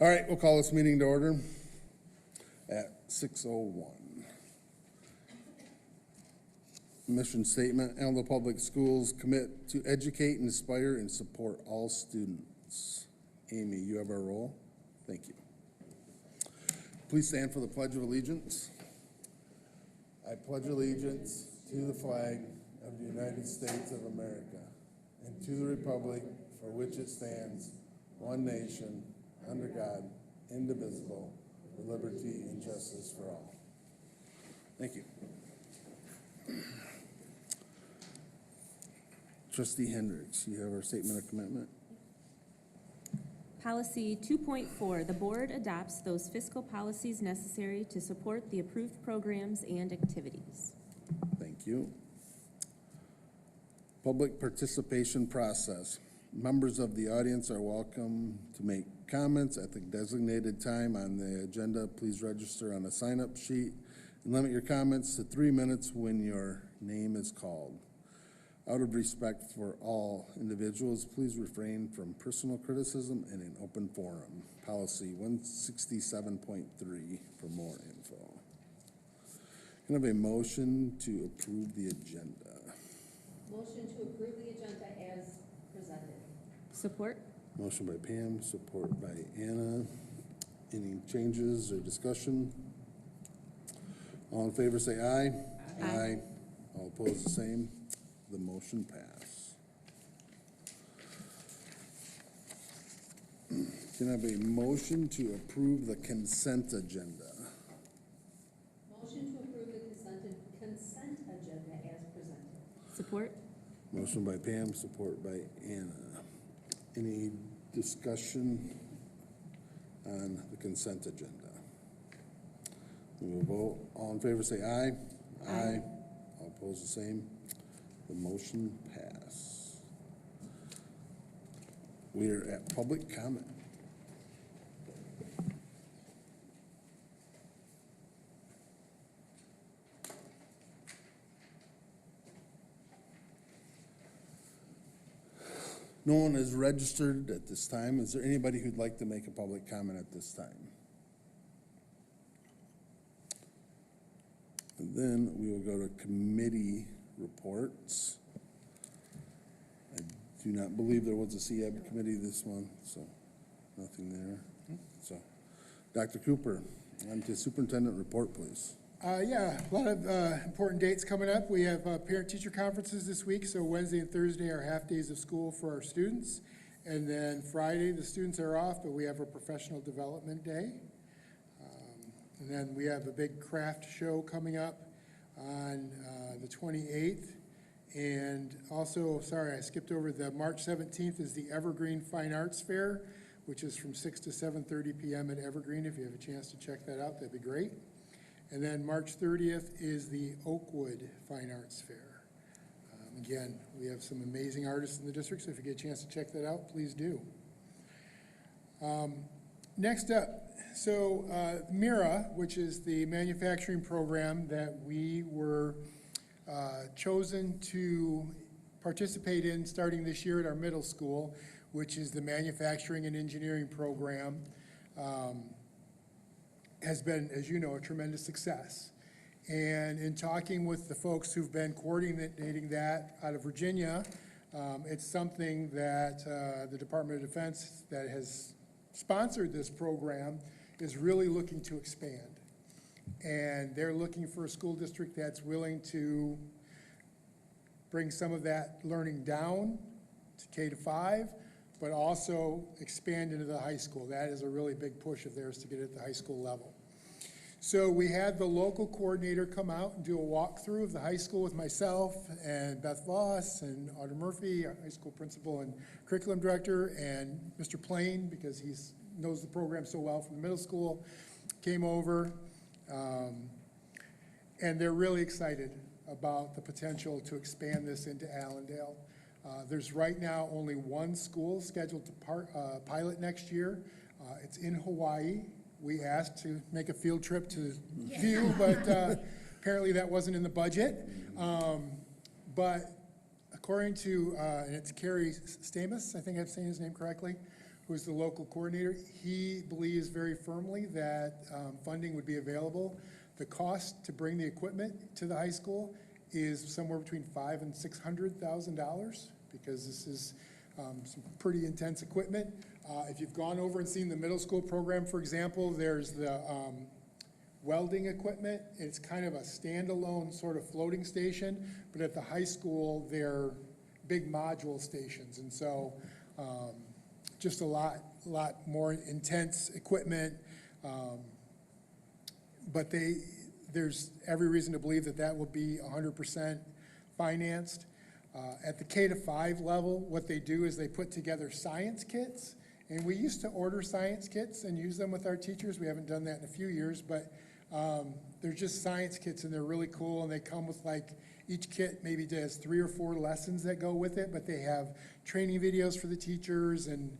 All right, we'll call this meeting to order at 6:01. Mission statement: Antelope Public Schools commit to educate, inspire, and support all students. Amy, you have our roll. Thank you. Please stand for the Pledge of Allegiance. I pledge allegiance to the flag of the United States of America and to the republic for which it stands, one nation, under God, indivisible, with liberty and justice for all. Thank you. Trustee Hendricks, you have our statement of commitment. Policy 2.4, the board adopts those fiscal policies necessary to support the approved programs and activities. Thank you. Public participation process. Members of the audience are welcome to make comments at the designated time on the agenda. Please register on a sign-up sheet and limit your comments to 3 minutes when your name is called. Out of respect for all individuals, please refrain from personal criticism in an open forum. Policy 167.3 for more info. Can I have a motion to approve the agenda? Motion to approve the agenda as presented. Support? Motion by Pam, support by Anna. Any changes or discussion? All in favor say aye. Aye. All opposed the same. The motion pass. Can I have a motion to approve the consent agenda? Motion to approve the consent agenda as presented. Support? Motion by Pam, support by Anna. Any discussion on the consent agenda? We will vote. All in favor say aye. Aye. All opposed the same. The motion pass. We are at public comment. No one is registered at this time. Is there anybody who'd like to make a public comment at this time? And then we will go to committee reports. I do not believe there was a CEB committee this month, so nothing there. So, Dr. Cooper, on to superintendent report, please. Yeah, a lot of important dates coming up. We have parent-teacher conferences this week, so Wednesday and Thursday are half days of school for our students. And then Friday, the students are off, but we have a professional development day. And then we have a big craft show coming up on the 28th. And also, sorry, I skipped over the March 17th is the Evergreen Fine Arts Fair, which is from 6 to 7:30 p.m. at Evergreen. If you have a chance to check that out, that'd be great. And then March 30th is the Oakwood Fine Arts Fair. Again, we have some amazing artists in the district, so if you get a chance to check that out, please do. Next up, so MIRA, which is the manufacturing program that we were chosen to participate in starting this year at our middle school, which is the manufacturing and engineering program, has been, as you know, a tremendous success. And in talking with the folks who've been coordinating that out of Virginia, it's something that the Department of Defense that has sponsored this program is really looking to expand. And they're looking for a school district that's willing to bring some of that learning down to K-5, but also expand into the high school. That is a really big push of theirs to get it at the high school level. So we had the local coordinator come out and do a walkthrough of the high school with myself and Beth Voss and Audra Murphy, our high school principal and curriculum director, and Mr. Plain, because he knows the program so well from the middle school, came over. And they're really excited about the potential to expand this into Allendale. There's right now only one school scheduled to pilot next year. It's in Hawaii. We asked to make a field trip to view, but apparently that wasn't in the budget. But according to, and it's Carrie Stamus, I think I'm saying his name correctly, who's the local coordinator, he believes very firmly that funding would be available. The cost to bring the equipment to the high school is somewhere between $500,000 and $600,000 because this is some pretty intense equipment. If you've gone over and seen the middle school program, for example, there's the welding equipment. It's kind of a standalone sort of floating station, but at the high school, they're big module stations. And so just a lot more intense equipment. But there's every reason to believe that that will be 100% financed. At the K-5 level, what they do is they put together science kits. And we used to order science kits and use them with our teachers. We haven't done that in a few years, but they're just science kits and they're really cool. And they come with like, each kit maybe has 3 or 4 lessons that go with it, but they have training videos for the teachers and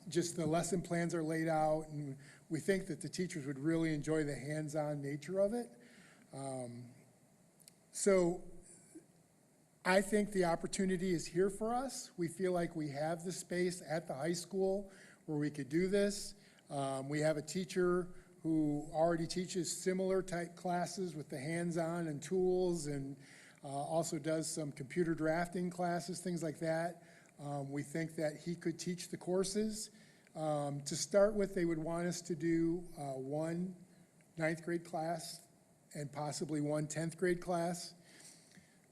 just the lesson plans are laid out. And we think that the teachers would really enjoy the hands-on nature of it. So I think the opportunity is here for us. We feel like we have the space at the high school where we could do this. We have a teacher who already teaches similar type classes with the hands-on and tools and also does some computer drafting classes, things like that. We think that he could teach the courses. To start with, they would want us to do one 9th grade class and possibly one 10th grade class.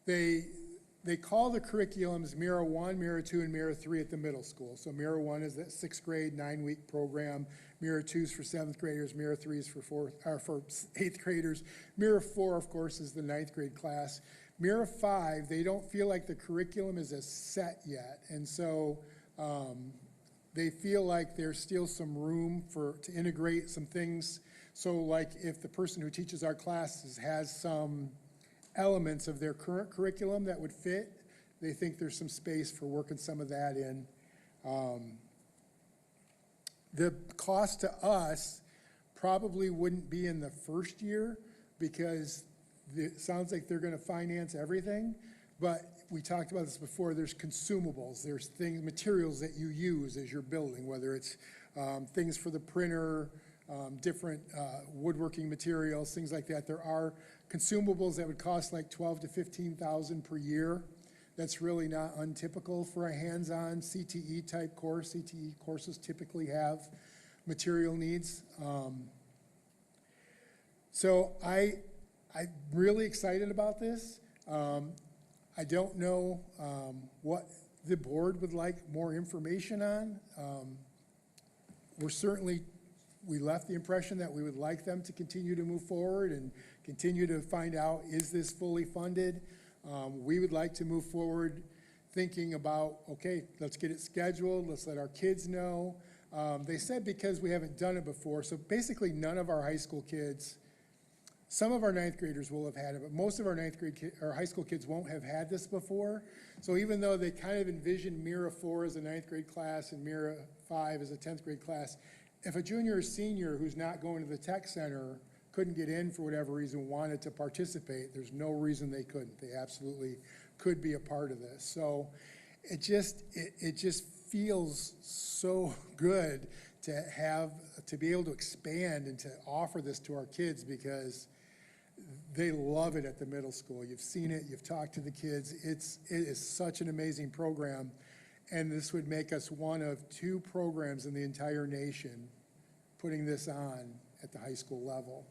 They call the curriculums Mira 1, Mira 2, and Mira 3 at the middle school. So Mira 1 is that 6th grade, 9-week program. Mira 2 is for 7th graders. Mira 3 is for 8th graders. Mira 4, of course, is the 9th grade class. Mira 5, they don't feel like the curriculum is as set yet. And so they feel like there's still some room to integrate some things. So like if the person who teaches our classes has some elements of their current curriculum that would fit, they think there's some space for working some of that in. The cost to us probably wouldn't be in the first year because it sounds like they're gonna finance everything, but we talked about this before, there's consumables, there's things, materials that you use as you're building, whether it's things for the printer, different woodworking materials, things like that. There are consumables that would cost like $12,000 to $15,000 per year. That's really not untypical for a hands-on CTE type course. CTE courses typically have material needs. So I'm really excited about this. I don't know what the board would like more information on. We left the impression that we would like them to continue to move forward and continue to find out, is this fully funded? We would like to move forward thinking about, okay, let's get it scheduled, let's let our kids know. They said because we haven't done it before, so basically none of our high school kids, some of our 9th graders will have had it, but most of our high school kids won't have had this before. So even though they kind of envision Mira 4 as a 9th grade class and Mira 5 as a 10th grade class, if a junior or senior who's not going to the tech center couldn't get in for whatever reason, wanted to participate, there's no reason they couldn't. They absolutely could be a part of this. So it just feels so good to be able to expand and to offer this to our kids because they love it at the middle school. You've seen it, you've talked to the kids. It is such an amazing program. And this would make us one of 2 programs in the entire nation putting this on at the high school level.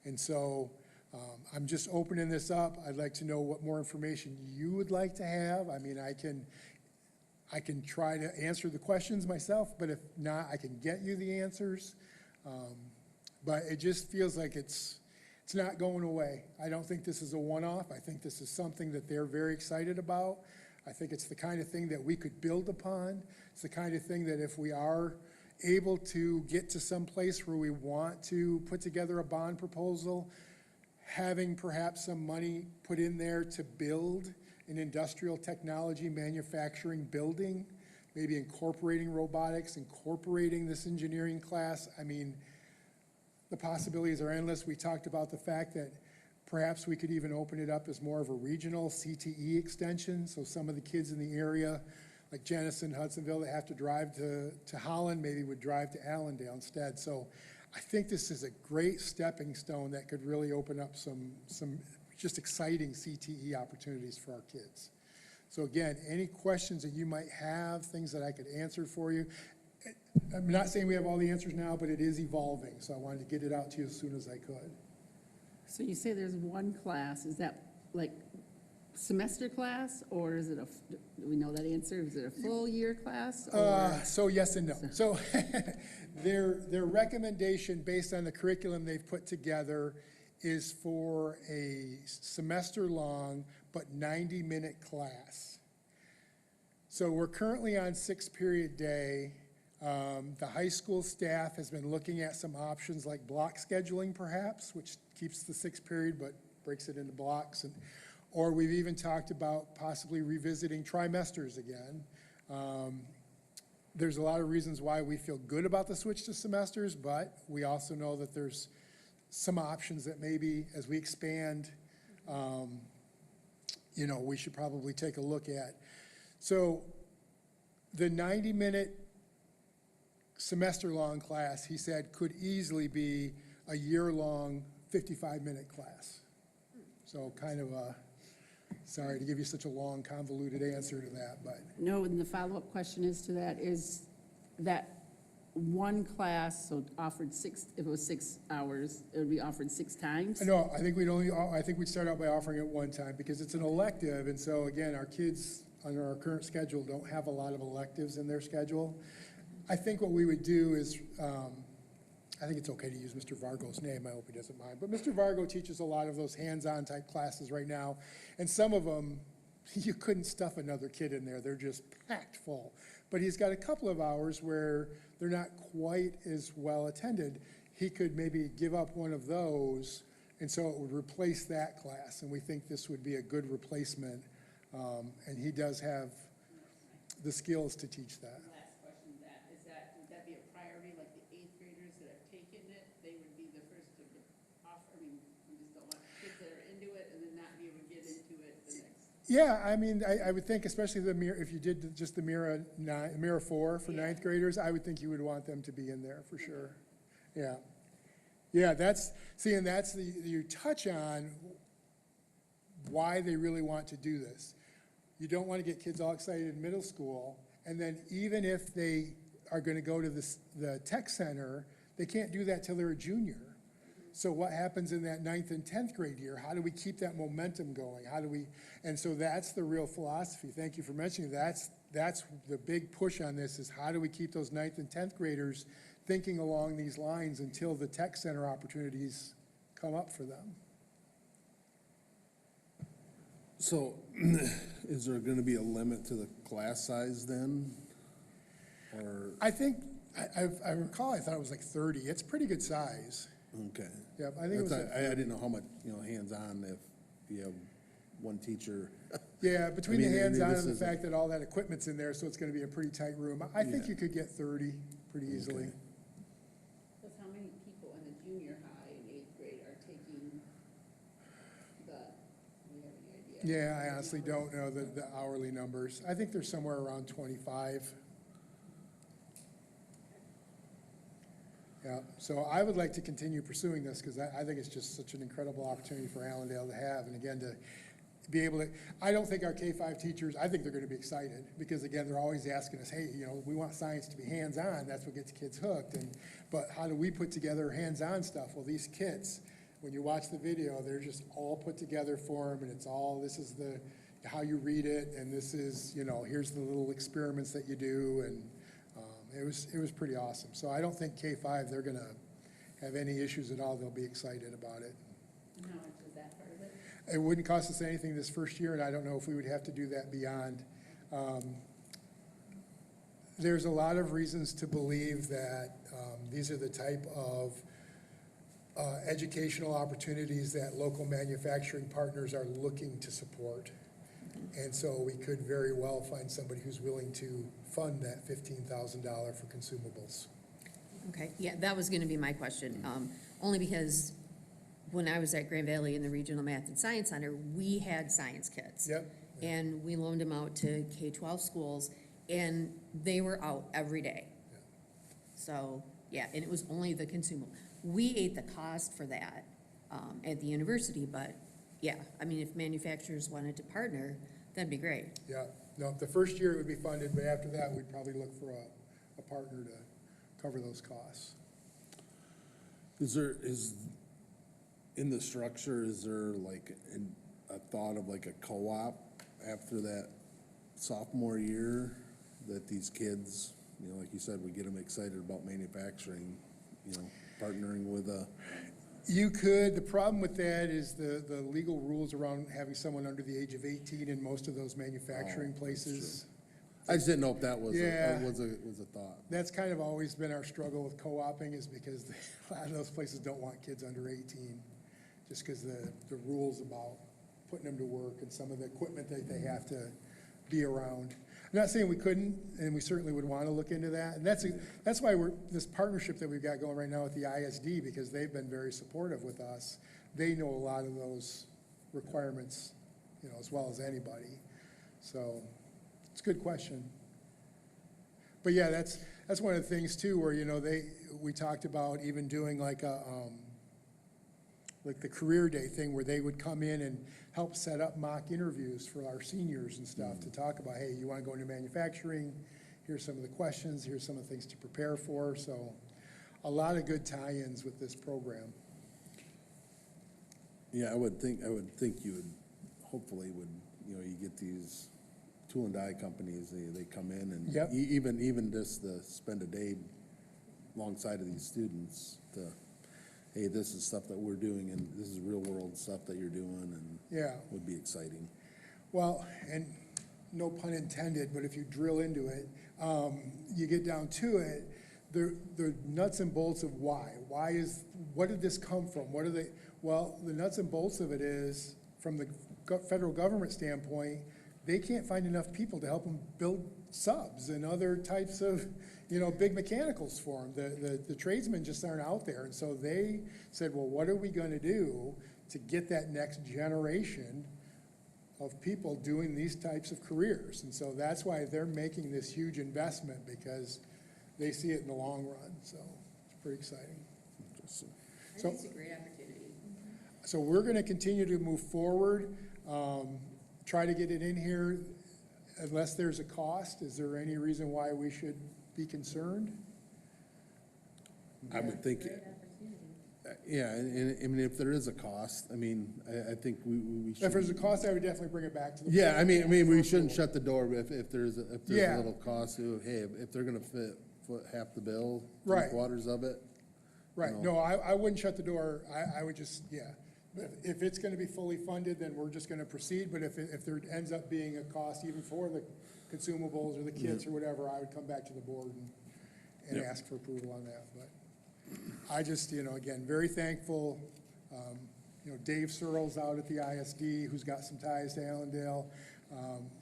And so I'm just opening this up. I'd like to know what more information you would like to have. I mean, I can try to answer the questions myself, but if not, I can get you the answers. But it just feels like it's not going away. I don't think this is a one-off. I think this is something that they're very excited about. I think it's the kind of thing that we could build upon. It's the kind of thing that if we are able to get to some place where we want to put together a bond proposal, having perhaps some money put in there to build an industrial technology manufacturing building, maybe incorporating robotics, incorporating this engineering class. I mean, the possibilities are endless. We talked about the fact that perhaps we could even open it up as more of a regional CTE extension, so some of the kids in the area like Jenison, Hudsonville, that have to drive to Holland, maybe would drive to Allendale instead. So I think this is a great stepping stone that could really open up some just exciting CTE opportunities for our kids. So again, any questions that you might have, things that I could answer for you. I'm not saying we have all the answers now, but it is evolving, so I wanted to get it out to you as soon as I could. So you say there's one class, is that like semester class, or is it do we know that answer? Is it a full year class? Or? So yes and no. So their recommendation based on the curriculum they've put together is for a semester-long but 90-minute class. So we're currently on 6-period day. The high school staff has been looking at some options like block scheduling perhaps, which keeps the 6th period but breaks it into blocks. Or we've even talked about possibly revisiting trimesters again. There's a lot of reasons why we feel good about the switch to semesters, but we also know that there's some options that maybe as we expand, we should probably take a look at. So the 90-minute semester-long class, he said, could easily be a year-long 55-minute class. So kind of sorry to give you such a long, convoluted answer to that, but. No, and the follow-up question is to that, is that one class, so offered if it was 6 hours, it would be offered 6 times? No, I think we'd start out by offering it one time because it's an elective, and so again, our kids under our current schedule don't have a lot of electives in their schedule. I think what we would do is, I think it's okay to use Mr. Vargo's name, I hope he doesn't mind, but Mr. Vargo teaches a lot of those hands-on type classes right now, and some of them, you couldn't stuff another kid in there, they're just packed full. But he's got a couple of hours where they're not quite as well attended. He could maybe give up one of those, and so it would replace that class, and we think this would be a good replacement, and he does have the skills to teach that. Last question, would that be a priority, like the 8th graders that have taken it, they would be the first to get off? I mean, we just don't want kids that are into it and then not be able to get into it the next. Yeah, I mean, I would think, especially if you did just the Mira 4 for 9th graders, I would think you would want them to be in there for sure. Yeah. Yeah, you touch on why they really want to do this. You don't want to get kids all excited in middle school, and then even if they are going to go to the tech center, they can't do that till they're a junior. So what happens in that 9th and 10th grade year? How do we keep that momentum going? And so that's the real philosophy. Thank you for mentioning that's the big push on this, is how do we keep those 9th and 10th graders thinking along these lines until the tech center opportunities come up for them. So is there going to be a limit to the class size then? Or, I think, I recall, I thought it was like 30. It's pretty good size. okay. Yeah, I think it was. I didn't know how much, hands-on if you have one teacher. Yeah, between I mean, the hands-on this and the is- fact that all that equipment's in there, so it's gonna be a pretty tight room. I think Yeah. you could get 30 pretty easily. Okay. Because how many people in the junior high and 8th grade are taking do you have any idea? Yeah, I honestly don't know the hourly numbers. I think there's somewhere around 25. Yeah, so I would like to continue pursuing this because I think it's just such an incredible opportunity for Allendale to have. And again, to be able to, I don't think our K-5 teachers, I think they're going to be excited because again, they're always asking us, hey, we want science to be hands-on. That's what gets kids hooked. But how do we put together hands-on stuff? Well, these kits, when you watch the video, they're just all put together for them, and it's all, this is how you read it, and this is, here's the little experiments that you do, and it was pretty awesome. So I don't think K-5, they're gonna have any issues at all. They'll be excited about it. And how much is that part of it? It wouldn't cost us anything this first year, and I don't know if we would have to do that beyond. There's a lot of reasons to believe that these are the type of educational opportunities that local manufacturing partners are looking to support. And so we could very well find somebody who's willing to fund that $15,000 for consumables. Okay, yeah, that was gonna be my question, only because when I was at Grand Valley in the Regional Math and Science Center, we had science kits. Yep. And we loaned them out to K-12 schools, and they were out every day. So, yeah, and it was only the consumable. We ate the cost for that, at the university, but, yeah, I mean, if manufacturers wanted to partner, that'd be great. Yeah, no, the first year it would be funded, but after that, we'd probably look for a partner to cover those costs. In the structure, is there like a thought of like a co-op after that sophomore year? That these kids, you know, like you said, we get them excited about manufacturing, you know, partnering with a. You could, the problem with that is the legal rules around having someone under the age of 18 in most of those manufacturing Oh, that's places. I just didn't know if that was Yeah. was a thought. That's kind of always been our struggle with co-oping, is because a lot of those places don't want kids under 18, just because the rules about putting them to work and some of the equipment that they have to be around. I'm not saying we couldn't, and we certainly would want to look into that. And that's why this partnership that we've got going right now with the ISD, because they've been very supportive with us. They know a lot of those requirements, you know, as well as anybody. So it's a good question. But yeah, that's one of the things too, where, you know, we talked about even doing like the career day thing, where they would come in and help set up mock interviews for our seniors and stuff to talk about, hey, you want to go into manufacturing? Here's some of the questions, here's some of the things to prepare for. So a lot of good tie-ins with this program. Yeah, I would think you would, hopefully would, you know, you get these tool and die companies, they come in and Yep. even just to spend a day alongside of these students to, hey, this is stuff that we're doing and this is real world stuff that you're doing, and Yeah. would be exciting. Well, and no pun intended, but if you drill into it, you get down to it, the nuts and bolts of why. What did this come from? Well, the nuts and bolts of it is, from the federal government standpoint, they can't find enough people to help them build subs and other types of, you know, big mechanicals for them. The tradesmen just aren't out there. And so they said, well, what are we going to do to get that next generation of people doing these types of careers? And so that's why they're making this huge investment, because they see it in the long run. So it's pretty exciting. Interesting. I So- think it's a great opportunity. So we're going to continue to move forward, try to get it in here unless there's a cost. Is there any reason why we should be concerned? I would think, yeah, and I mean, if there is a cost, I mean, I think we should. If there's a cost, I would definitely bring it back to the. Yeah, board. I mean, we shouldn't shut the door if there's a Yeah. little cost to, hey, if they're gonna foot half the bill, Right. 3/4 of it. Right, No. no, I wouldn't shut the door. I would just, yeah. If it's going to be fully funded, then we're just going to proceed. But if there ends up being a cost even for the consumables or the kits or whatever, I would come back to the board and Yep. ask for approval on that. But I just, you know, again, very thankful. You know, Dave Searles out at the ISD, who's got some ties to Allendale.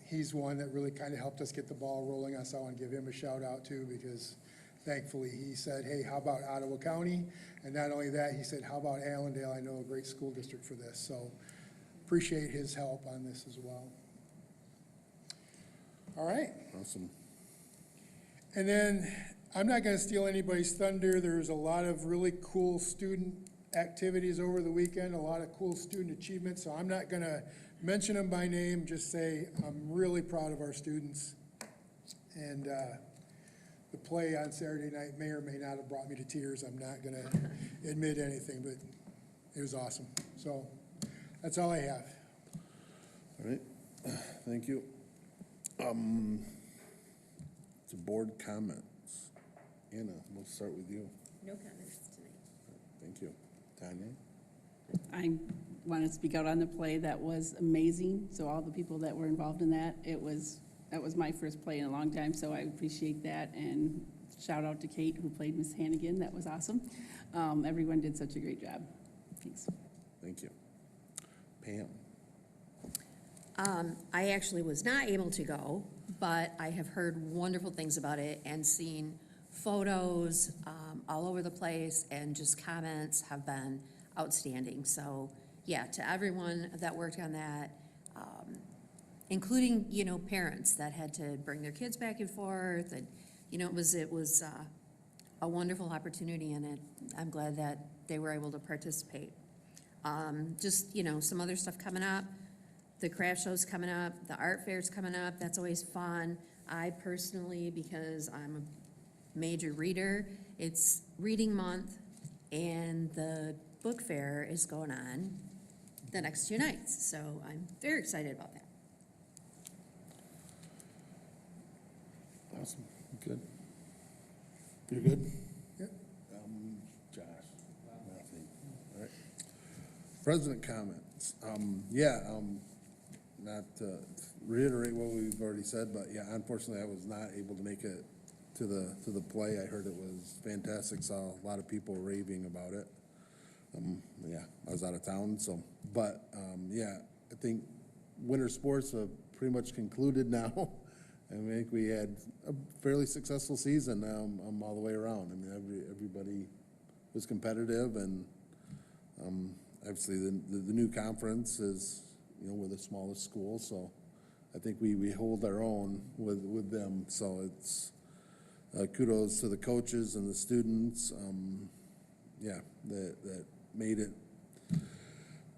He's one that really kind of helped us get the ball rolling. So I want to give him a shout out too, because thankfully he said, hey, how about Ottawa County? And not only that, he said, how about Allendale? I know a great school district for this. So appreciate his help on this as well. All right. Awesome. And then, I'm not gonna steal anybody's thunder. There's a lot of really cool student activities over the weekend, a lot of cool student achievements, so I'm not gonna mention them by name, just say I'm really proud of our students. And, the play on Saturday night may or may not have brought me to tears. I'm not gonna admit anything, but it was awesome. So, that's all I have. All right, thank you. To board comments. Anna, we'll start with you. No comments tonight. Thank you. Tanya? I want to speak out on the play. That was amazing. So all the people that were involved in that, that was my first play in a long time, so I appreciate that. And shout out to Kate, who played Miss Hannigan. That was awesome. Everyone did such a great job. Thanks. Thank you. Pam? I actually was not able to go, but I have heard wonderful things about it and seen photos all over the place, and just comments have been outstanding. So, yeah, to everyone that worked on that, including, parents that had to bring their kids back and forth, and, it was a wonderful opportunity, and I'm glad that they were able to participate. Just, some other stuff coming up, the craft show's coming up, the art fair's coming up, that's always fun. I personally, because I'm a major reader, it's reading month, and the book fair is going on the next 2 nights, so I'm very excited about that. Awesome, good. You're good? Yep. Josh? Nothing. All right. President comments. Not to reiterate what we've already said, but yeah, unfortunately, I was not able to make it to the play. I heard it was fantastic, saw a lot of people raving about it. I was out of town, but I think winter sports have pretty much concluded now. I think we had a fairly successful season all the way around. I mean, everybody was competitive, and obviously the new conference is, we're the smallest school, so I think we hold our own with them. So it's kudos to the coaches and the students, that made it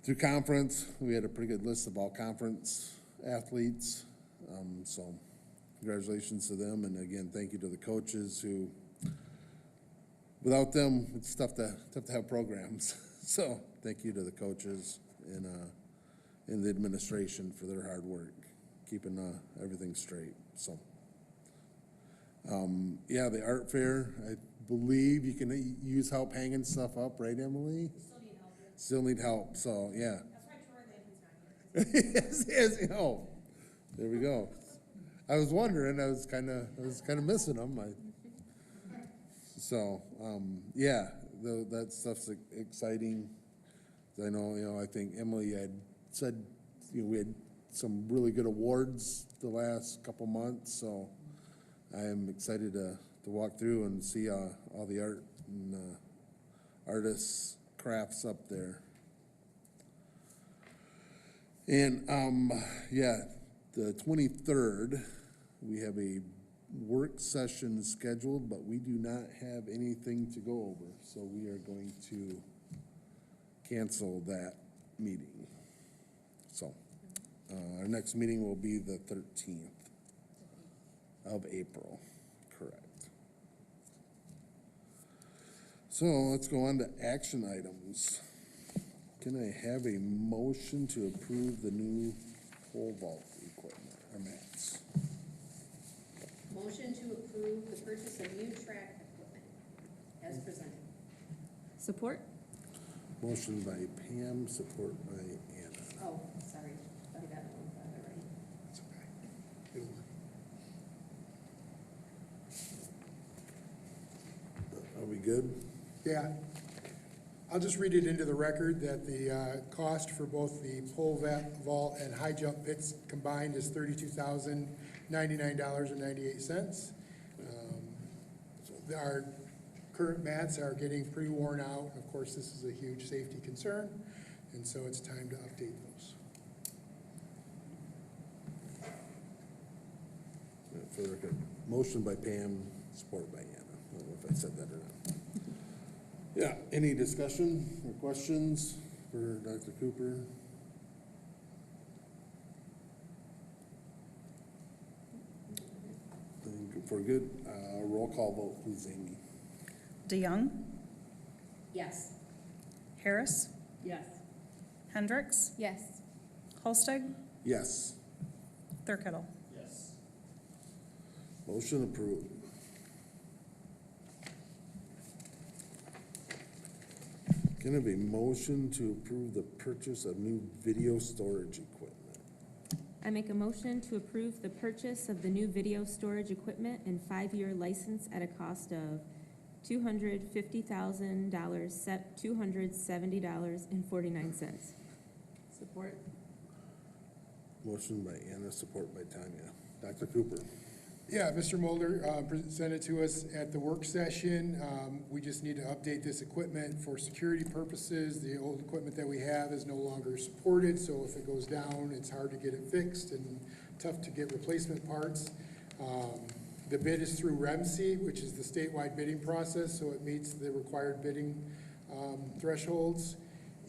through conference. We had a pretty good list of all conference athletes, so congratulations to them, and again, thank you to the coaches who, without them, it's tough to have programs. So thank you to the coaches and the administration for their hard work, keeping everything straight. So, the art fair, I believe you can use help hanging stuff up, right, Emily? Still need help, so, yeah. That's why yes, there we go. I was wondering, I was kind of missing them. That stuff's exciting. I know, I think Emily had said, we had some really good awards the last couple months, so I am excited to walk through and see all the art and artists' crafts up there. And, the 23rd, we have a work session scheduled, but we do not have anything to go over, so we are going to cancel that meeting. So, our next meeting will be the 13th of April, correct. So, let's go on to action items. Can I have a motion to approve the new pole vault equipment, or mats? Motion to approve the purchase of new track equipment as presented. Support? Motion by Pam, support by Anna. Oh, sorry, I got it one already. It's okay. It'll work. Are we good? Yeah. I'll just read it into the record that the cost for both the pole vault and high jump pits combined is $32,099.98. Our current mats are getting pretty worn out. Of course, this is a huge safety concern, and so it's time to update those. For the record, motion by Pam, support by Anna. I don't know if I said that or not. Yeah, any discussion or questions for Dr. Cooper? Think for good, roll call vote, please, Amy. DeYoung, Yes. Harris, Yes. Hendricks, Yes. Holstig, Yes, Thurkettle. motion approved. Can I have a motion to approve the purchase of new video storage equipment? I make a motion to approve the purchase of the new video storage equipment and 5-year license at a cost of $250,000, $270.49. Support? Motion by Anna, support by Tanya. Dr. Cooper? Yeah, Mr. Mulder presented to us at the work session. We just need to update this equipment for security purposes. The old equipment that we have is no longer supported, so if it goes down, it's hard to get it fixed and tough to get replacement parts. The bid is through REMC, which is the statewide bidding process, so it meets the required bidding thresholds.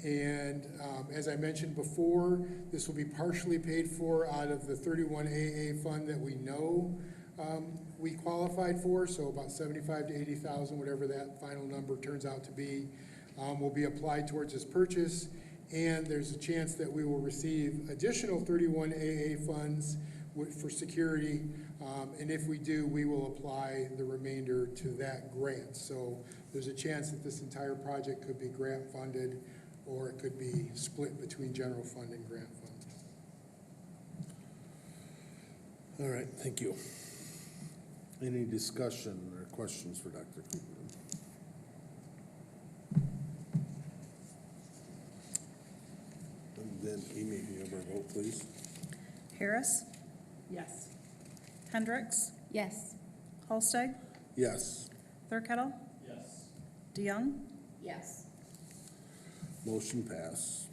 And as I mentioned before, this will be partially paid for out of the 31AA fund that we know we qualified for, so about 75 to 80,000, whatever that final number turns out to be, will be applied towards this purchase. And there's a chance that we will receive additional 31AA funds for security. And if we do, we will apply the remainder to that grant. So there's a chance that this entire project could be grant funded, or it could be split between general fund and grant fund. All right, thank you. Any discussion or questions for Dr. Cooper? And then Amy, you have our vote, please. Harris, Yes. Hendricks, Yes. Holsteg, Yes, Thurkettle, Yes. DeYoung, Yes. motion pass.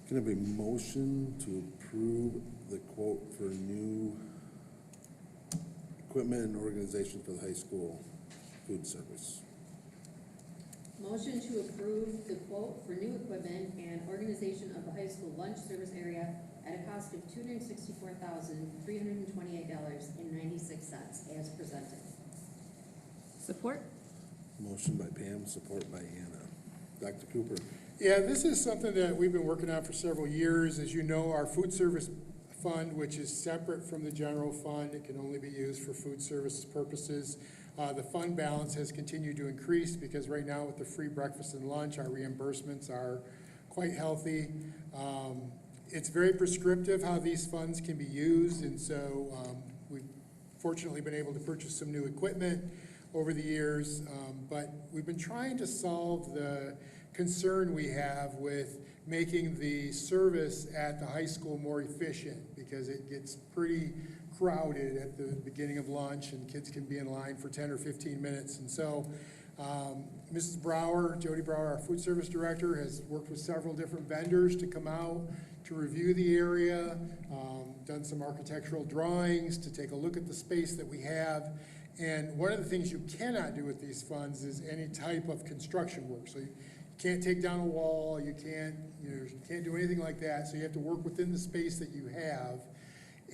Can I have a motion to approve the quote for new equipment and organization for the high school food service? Motion to approve the quote for new equipment and organization of the high school lunch service area at a cost of $264,328.96 as presented. Support? Motion by Pam, support by Anna. Dr. Cooper? Yeah, this is something that we've been working on for several years. As you know, our food service fund, which is separate from the general fund, it can only be used for food services purposes. The fund balance has continued to increase because right now with the free breakfast and lunch, our reimbursements are quite healthy. It's very prescriptive how these funds can be used, and so we've fortunately been able to purchase some new equipment over the years, but we've been trying to solve the concern we have with making the service at the high school more efficient, because it gets pretty crowded at the beginning of lunch and kids can be in line for 10 or 15 minutes. And so Mrs. Brower, Jody Brower, our food service director, has worked with several different vendors to come out to review the area, done some architectural drawings to take a look at the space that we have. And one of the things you cannot do with these funds is any type of construction work. So you can't take down a wall, you can't do anything like that. So you have to work within the space that you have.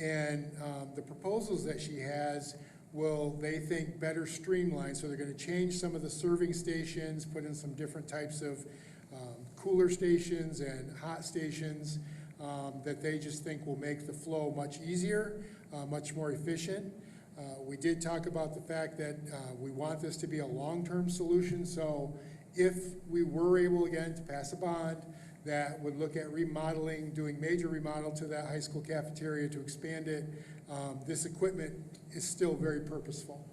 And the proposals that she has will, they think, better streamline. So they're going to change some of the serving stations, put in some different types of cooler stations and hot stations that they just think will make the flow much easier, much more efficient. We did talk about the fact that we want this to be a long-term solution. So if we were able, again, to pass a bond that would look at remodeling, doing major remodel to that high school cafeteria to expand it, this equipment is still very purposeful.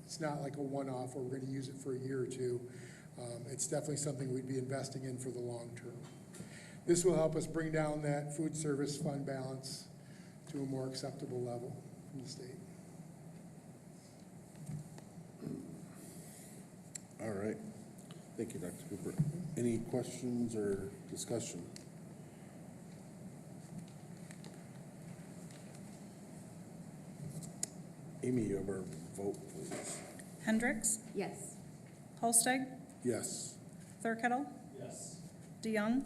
It's not like a one-off where we're going to use it for a year or two. It's definitely something we'd be investing in for the long term. This will help us bring down that food service fund balance to a more acceptable level from the state. All right. Thank you, Dr. Cooper. Any questions or discussion? Amy, you have our vote, please. Hendricks, Yes. Holsteg, Yes. Thurkettle, Yes. DeYoung,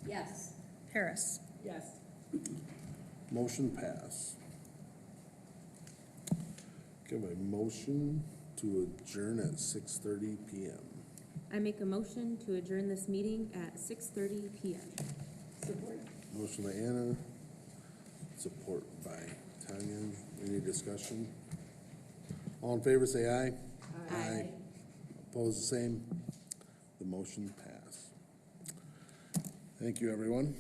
Yes. Harris. Yes. Motion pass. Give a motion to adjourn at 6:30 PM. I make a motion to adjourn this meeting at 6:30 PM. Support. Motion by Anna, support by Tanya. Any discussion? All in favor, say aye. Aye. Opposed, the same. The motion passed. Thank you, everyone.